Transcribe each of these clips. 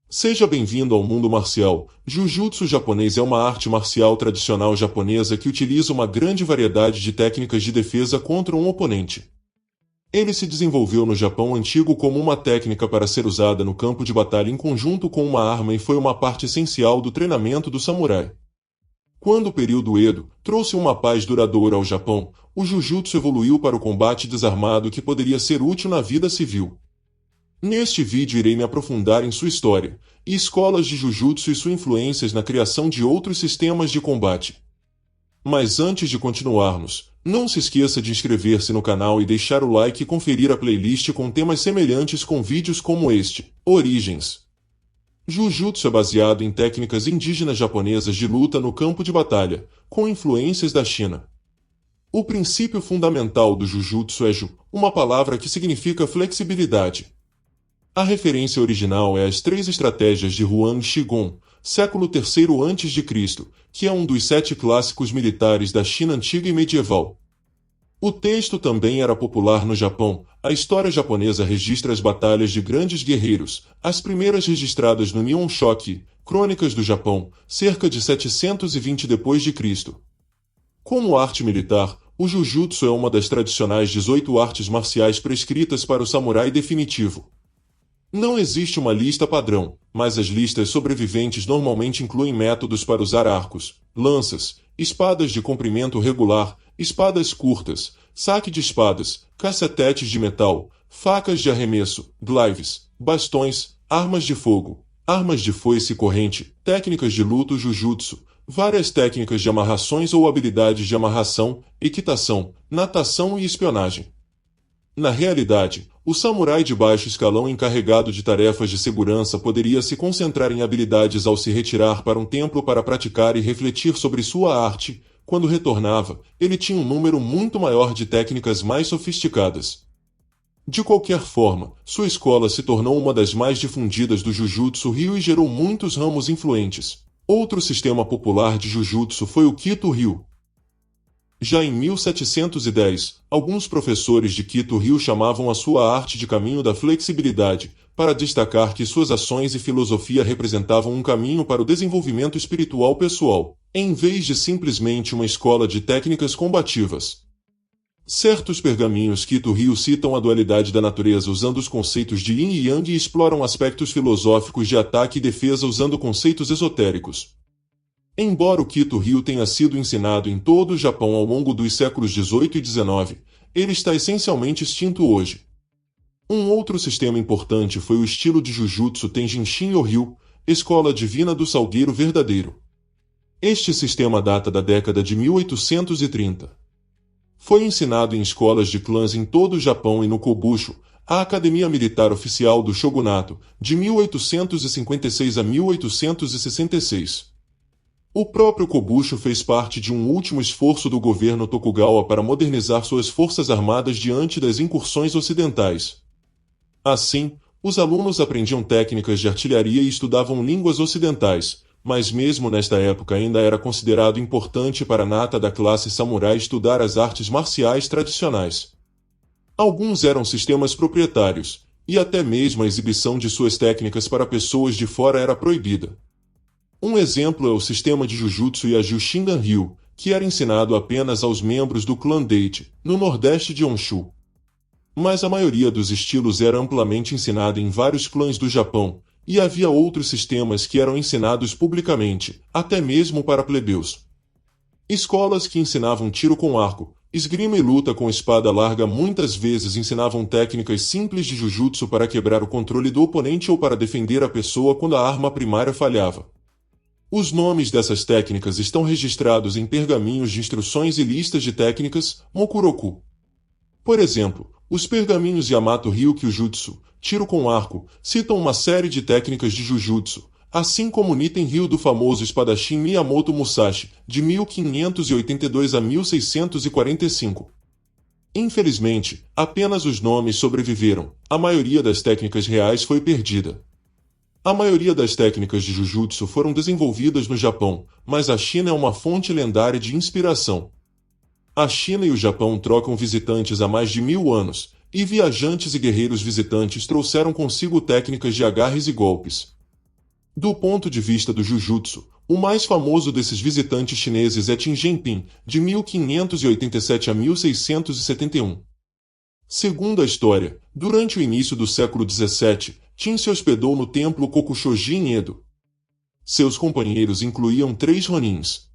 Seja bem-vindo ao mundo marcial. Jujutsu japonês é uma arte marcial tradicional japonesa que utiliza uma grande variedade de técnicas de defesa contra um oponente. Ele se desenvolveu no Japão antigo como uma técnica para ser usada no campo de batalha em conjunto com uma arma e foi uma parte essencial do treinamento do samurai. Quando o período Edo trouxe uma paz duradoura ao Japão, o Jujutsu evoluiu para o combate desarmado que poderia ser útil na vida civil. Neste vídeo irei me aprofundar em sua história, e escolas de Jujutsu e suas influências na criação de outros sistemas de combate. Mas antes de continuarmos, não se esqueça de inscrever-se no canal e deixar o like e conferir a playlist com temas semelhantes com vídeos como este, Origens. Jujutsu é baseado em técnicas indígenas japonesas de luta no campo de batalha, com influências da China. O princípio fundamental do Jujutsu é Ju, uma palavra que significa flexibilidade. A referência original é as três estratégias de Huang Shigon, século III a.C., que é um dos 7 clássicos militares da China antiga e medieval. O texto também era popular no Japão. A história japonesa registra as batalhas de grandes guerreiros, as primeiras registradas no Nihon Shoki, Crônicas do Japão, cerca de 720 d.C. Como arte militar, o Jujutsu é uma das tradicionais 18 artes marciais prescritas para o samurai definitivo. Não existe uma lista padrão, mas as listas sobreviventes normalmente incluem métodos para usar arcos, lanças, espadas de comprimento regular, espadas curtas, saque de espadas, cacetetes de metal, facas de arremesso, glaives, bastões, armas de fogo, armas de foice e corrente, técnicas de luta Jujutsu, várias técnicas de amarrações ou habilidades de amarração, equitação, natação e espionagem. Na realidade, o samurai de baixo escalão encarregado de tarefas de segurança poderia se concentrar em habilidades ao se retirar para um templo para praticar e refletir sobre sua arte. Quando retornava, ele tinha um número muito maior de técnicas mais sofisticadas. De qualquer forma, sua escola se tornou uma das mais difundidas do Jujutsu Ryu e gerou muitos ramos influentes. Outro sistema popular de Jujutsu foi o Kito-Ryu. Já em 1710, alguns professores de Kito-Ryu chamavam a sua arte de caminho da flexibilidade, para destacar que suas ações e filosofia representavam um caminho para o desenvolvimento espiritual pessoal, em vez de simplesmente uma escola de técnicas combativas. Certos pergaminhos Kito-Ryu citam a dualidade da natureza usando os conceitos de Yin e Yang e exploram aspectos filosóficos de ataque e defesa usando conceitos esotéricos. Embora o Kito-Ryu tenha sido ensinado em todo o Japão ao longo dos séculos XVIII e XIX, ele está essencialmente extinto hoje. Um outro sistema importante foi o estilo de Jujutsu Tenjin-Shin-Ryu, Escola Divina do Salgueiro Verdadeiro. Este sistema data da década de 1830. Foi ensinado em escolas de clãs em todo o Japão e no Kobushu, a Academia Militar Oficial do Shogunato, de 1856 a 1866. O próprio Kobushu fez parte de um último esforço do governo Tokugawa para modernizar suas forças armadas diante das incursões ocidentais. Assim, os alunos aprendiam técnicas de artilharia e estudavam línguas ocidentais, mas mesmo nesta época ainda era considerado importante para a nata da classe samurai estudar as artes marciais tradicionais. Alguns eram sistemas proprietários, e até mesmo a exibição de suas técnicas para pessoas de fora era proibida. Um exemplo é o sistema de Jujutsu Yaju Shindan-Ryu, que era ensinado apenas aos membros do clã Date, no nordeste de Honshu. Mas a maioria dos estilos era amplamente ensinada em vários clãs do Japão, e havia outros sistemas que eram ensinados publicamente, até mesmo para plebeus. Escolas que ensinavam tiro com arco, esgrima e luta com espada larga muitas vezes ensinavam técnicas simples de Jujutsu para quebrar o controle do oponente ou para defender a pessoa quando a arma primária falhava. Os nomes dessas técnicas estão registrados em pergaminhos de instruções e listas de técnicas, Mokuroku. Por exemplo, os pergaminhos Yamato Ryukyujutsu, tiro com arco, citam uma série de técnicas de Jujutsu, assim como Niten-Ryu do famoso espadachim Miyamoto Musashi, de 1582 a 1645. Infelizmente, apenas os nomes sobreviveram, a maioria das técnicas reais foi perdida. A maioria das técnicas de Jujutsu foram desenvolvidas no Japão, mas a China é uma fonte lendária de inspiração. A China e o Japão trocam visitantes há mais de 1000 anos, e viajantes e guerreiros visitantes trouxeram consigo técnicas de agarres e golpes. Do ponto de vista do Jujutsu, o mais famoso desses visitantes chineses é Qin Jinping, de 1587 a 1671. Segundo a história, durante o início do século XVII, Qin se hospedou no templo Kokushoji em Edo. Seus companheiros incluíam 3 ronins.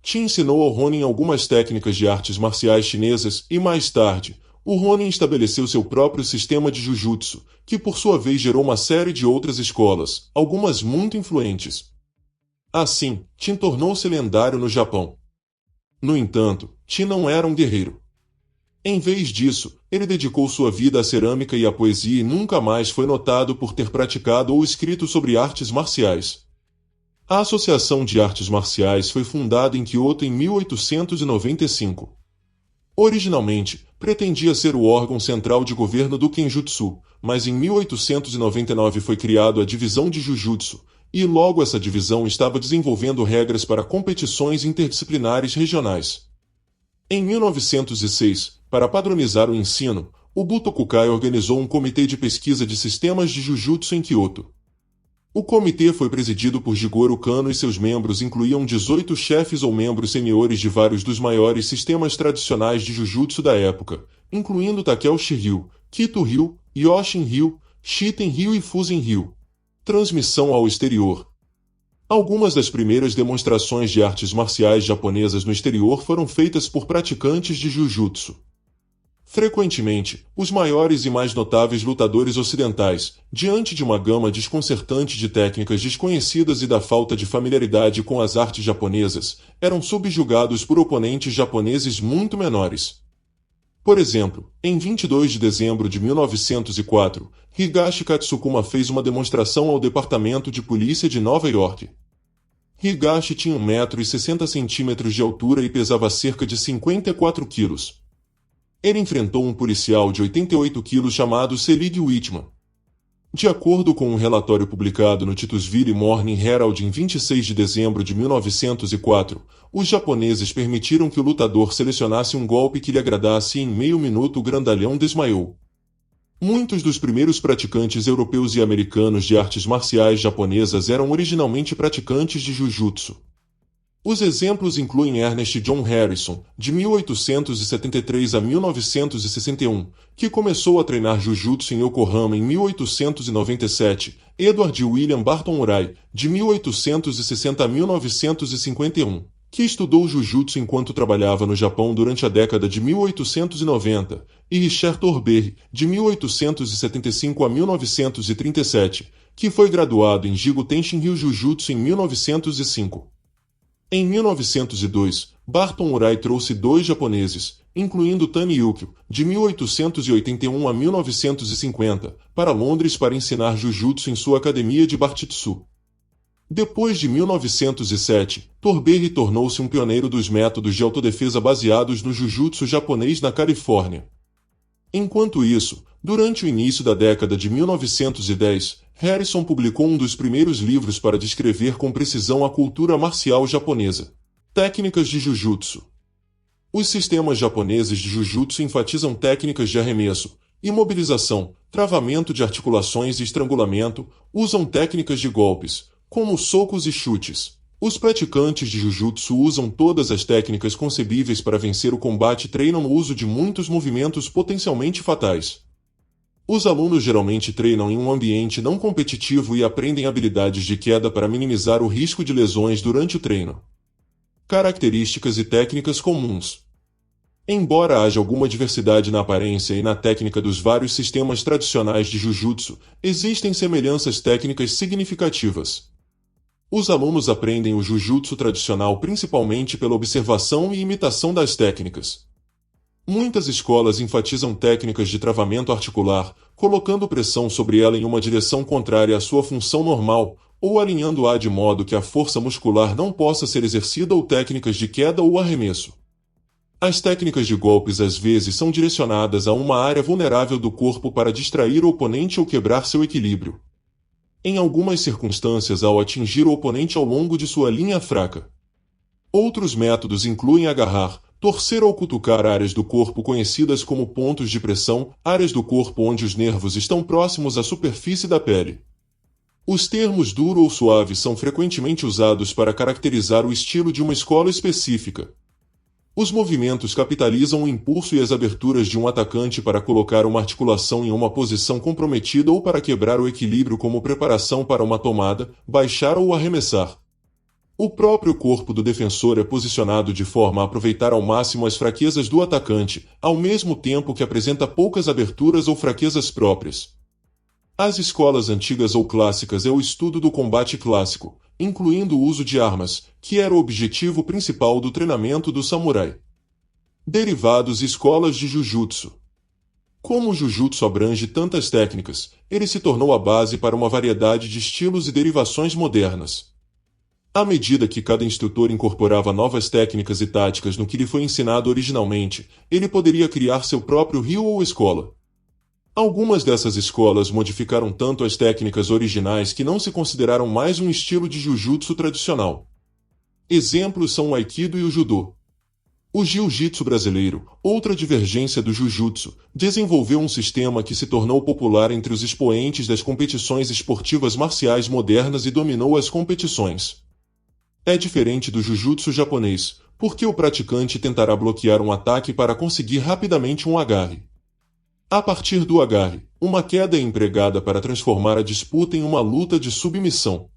Qin ensinou ao ronin algumas técnicas de artes marciais chinesas e, mais tarde, o ronin estabeleceu seu próprio sistema de Jujutsu, que por sua vez gerou uma série de outras escolas, algumas muito influentes. Assim, Qin tornou-se lendário no Japão. No entanto, Qin não era um guerreiro. Em vez disso, ele dedicou sua vida à cerâmica e à poesia e nunca mais foi notado por ter praticado ou escrito sobre artes marciais. A Associação de Artes Marciais foi fundada em Kyoto em 1895. Originalmente, pretendia ser o órgão central de governo do Kenjutsu, mas em 1899 foi criado a Divisão de Jujutsu, e logo essa divisão estava desenvolvendo regras para competições interdisciplinares regionais. Em 1906, para padronizar o ensino, o Butokukai organizou um comitê de pesquisa de sistemas de Jujutsu em Kyoto. O comitê foi presidido por Jigoro Kano e seus membros incluíam 18 chefes ou membros seniores de vários dos maiores sistemas tradicionais de Jujutsu da época, incluindo Takeuchi Ryu, Kito Ryu, Yoshin Ryu, Shiten Ryu e Fusen Ryu. Transmissão ao exterior. Algumas das primeiras demonstrações de artes marciais japonesas no exterior foram feitas por praticantes de Jujutsu. Frequentemente, os maiores e mais notáveis lutadores ocidentais, diante de uma gama desconcertante de técnicas desconhecidas e da falta de familiaridade com as artes japonesas, eram subjugados por oponentes japoneses muito menores. Por exemplo, em 22 de dezembro de 1904, Higashi Katsukuma fez uma demonstração ao Departamento de Polícia de Nova York. Higashi tinha 1,60 m de altura e pesava cerca de 54 quilos. Ele enfrentou um policial de 88 quilos chamado Selig Whitman. De acordo com um relatório publicado no Titusville Morning Herald em 26 de dezembro de 1904, os japoneses permitiram que o lutador selecionasse um golpe que lhe agradasse e em meio minuto o grandalhão desmaiou. Muitos dos primeiros praticantes europeus e americanos de artes marciais japonesas eram originalmente praticantes de Jujutsu. Os exemplos incluem Ernest John Harrison, de 1873 a 1961, que começou a treinar Jujutsu em Yokohama em 1897, Edward William Barton Urai, de 1860 a 1951, que estudou Jujutsu enquanto trabalhava no Japão durante a década de 1890, e Richard Thornberry, de 1875 a 1937, que foi graduado em Jigo Tenshinryu Jujutsu em 1905. Em 1902, Barton Urai trouxe 2 japoneses, incluindo Tani Yukio, de 1881 a 1950, para Londres para ensinar Jujutsu em sua academia de Bartitsu. Depois de 1907, Thornberry tornou-se um pioneiro dos métodos de autodefesa baseados no Jujutsu japonês na Califórnia. Enquanto isso, durante o início da década de 1910, Harrison publicou um dos primeiros livros para descrever com precisão a cultura marcial japonesa. Técnicas de Jujutsu. Os sistemas japoneses de Jujutsu enfatizam técnicas de arremesso, imobilização, travamento de articulações e estrangulamento, usam técnicas de golpes, como socos e chutes. Os praticantes de Jujutsu usam todas as técnicas concebíveis para vencer o combate e treinam no uso de muitos movimentos potencialmente fatais. Os alunos geralmente treinam em um ambiente não competitivo e aprendem habilidades de queda para minimizar o risco de lesões durante o treino. Características e técnicas comuns. Embora haja alguma diversidade na aparência e na técnica dos vários sistemas tradicionais de Jujutsu, existem semelhanças técnicas significativas. Os alunos aprendem o Jujutsu tradicional principalmente pela observação e imitação das técnicas. Muitas escolas enfatizam técnicas de travamento articular, colocando pressão sobre ela em uma direção contrária à sua função normal, ou alinhando-a de modo que a força muscular não possa ser exercida ou técnicas de queda ou arremesso. As técnicas de golpes às vezes são direcionadas a uma área vulnerável do corpo para distrair o oponente ou quebrar seu equilíbrio. Em algumas circunstâncias ao atingir o oponente ao longo de sua linha fraca. Outros métodos incluem agarrar, torcer ou cutucar áreas do corpo conhecidas como pontos de pressão, áreas do corpo onde os nervos estão próximos à superfície da pele. Os termos duro ou suave são frequentemente usados para caracterizar o estilo de uma escola específica. Os movimentos capitalizam o impulso e as aberturas de um atacante para colocar uma articulação em uma posição comprometida ou para quebrar o equilíbrio como preparação para uma tomada, baixar ou arremessar. O próprio corpo do defensor é posicionado de forma a aproveitar ao máximo as fraquezas do atacante, ao mesmo tempo que apresenta poucas aberturas ou fraquezas próprias. As escolas antigas ou clássicas é o estudo do combate clássico, incluindo o uso de armas, que era o objetivo principal do treinamento do samurai. Derivados e escolas de Jujutsu. Como o Jujutsu abrange tantas técnicas, ele se tornou a base para uma variedade de estilos e derivações modernas. À medida que cada instrutor incorporava novas técnicas e táticas no que lhe foi ensinado originalmente, ele poderia criar seu próprio ryu ou escola. Algumas dessas escolas modificaram tanto as técnicas originais que não se consideraram mais um estilo de Jujutsu tradicional. Exemplos são o Aikido e o Judô. O Jiu-Jitsu brasileiro, outra divergência do Jujutsu, desenvolveu um sistema que se tornou popular entre os expoentes das competições esportivas marciais modernas e dominou as competições. É diferente do Jujutsu japonês, porque o praticante tentará bloquear um ataque para conseguir rapidamente um agarre. A partir do agarre, uma queda é empregada para transformar a disputa em uma luta de submissão.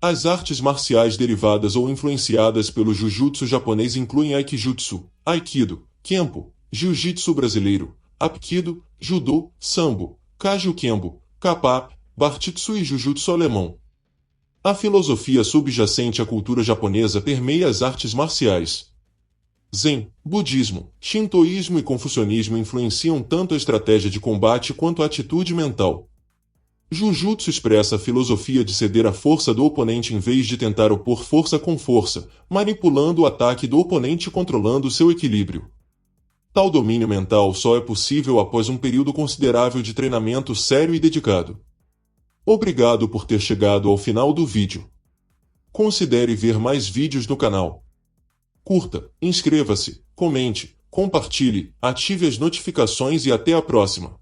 As artes marciais derivadas ou influenciadas pelo Jujutsu japonês incluem Aikijutsu, Aikido, Kenpo, Jiu-Jitsu brasileiro, Apkido, Judô, Sambo, Kaju-Kenbo, Kapa, Bartitsu e Jujutsu alemão. A filosofia subjacente à cultura japonesa permeia as artes marciais. Zen, budismo, shintoísmo e confucionismo influenciam tanto a estratégia de combate quanto a atitude mental. Jujutsu expressa a filosofia de ceder à força do oponente em vez de tentar opor força com força, manipulando o ataque do oponente e controlando seu equilíbrio. Tal domínio mental só é possível após um período considerável de treinamento sério e dedicado. Obrigado por ter chegado ao final do vídeo. Considere ver mais vídeos no canal. Curta, inscreva-se, comente, compartilhe, ative as notificações e até a próxima.